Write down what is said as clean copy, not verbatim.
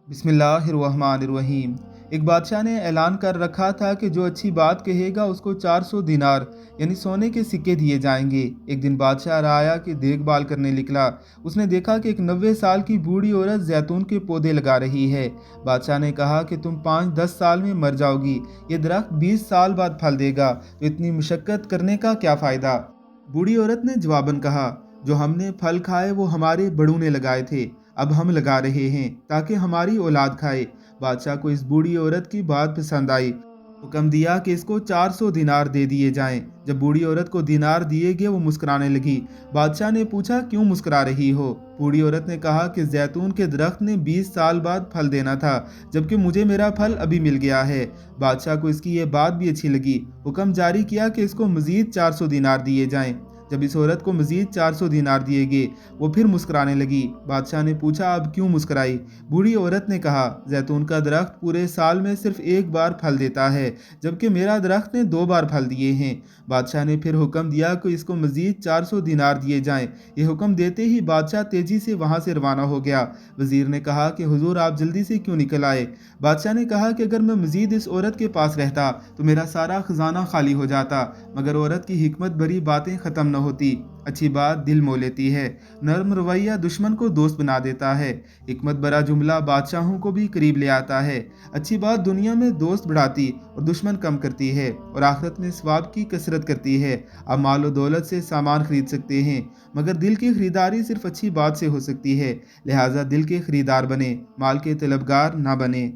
बिस्मिल्लाहिर्रहमानिर्रहीम। एक बादशाह ने ऐलान कर रखा था कि जो अच्छी बात कहेगा उसको 400 दिनार यानी सोने के सिक्के दिए जाएंगे। एक दिन बादशाह राया की देखभाल करने निकला। उसने देखा कि एक 90 साल की बूढ़ी औरत जैतून के पौधे लगा रही है। बादशाह ने कहा कि तुम 5-10 साल में मर जाओगी, ये दरख्त 20 साल बाद फल देगा, तो इतनी मुशक्कत करने का क्या फ़ायदा। बूढ़ी औरत ने जवाबन कहा, जो हमने फल खाए वो हमारे बड़ों ने लगाए थे, अब हम लगा रहे हैं ताकि हमारी औलाद खाए। बादशाह को इस बूढ़ी औरत की बात पसंद आई। हुक्म दिया कि इसको 400 दिनार दे दिए जाएं। जब बूढ़ी औरत को दिनार दिए गए वो मुस्कुराने लगी। बादशाह ने पूछा, क्यों मुस्कुरा रही हो। बूढ़ी औरत ने कहा कि जैतून के दरख्त ने 20 साल बाद फल देना था, जबकि मुझे मेरा फल अभी मिल गया है। बादशाह को इसकी ये बात भी अच्छी लगी। हुक्म जारी किया कि इसको मजीद 400 दिनार दिए जाएं। जब इस औरत को मजीद 400 दिनार दिए गए वो फिर मुस्कुराने लगी। बादशाह ने पूछा, अब क्यों मुस्कुराई। बूढ़ी औरत ने कहा, जैतून का दरख्त पूरे साल में सिर्फ एक बार फल देता है, जबकि मेरा दरख्त ने 2 बार फल दिए हैं। बादशाह ने फिर हुक्म दिया कि इसको मजीद 400 दिनार दिए जाएं। ये हुक्म देते ही बादशाह तेजी से वहां से रवाना हो गया। वजीर ने कहा कि हुजूर आप जल्दी से क्यों निकल आए। बादशाह ने कहा कि अगर मैं मजीद इस औरत के पास रहता तो मेरा सारा खजाना खाली हो जाता, मगर औरत की हिकमत भरी बातें ख़त्म न होती। अच्छी बात दिल मोह लेती है, नर्म रवैया दुश्मन को दोस्त बना देता है, हिकमत भरा जुमला बादशाहों को भी करीब ले आता है। अच्छी बात दुनिया में दोस्त बढ़ाती और दुश्मन कम करती है, और आखिरत में सवाब की कसरत करती है। आप माल और दौलत से सामान खरीद सकते हैं, मगर दिल की खरीदारी सिर्फ अच्छी बात से हो सकती है। लिहाजा दिल के खरीदार बने, माल के तलबगार ना बने।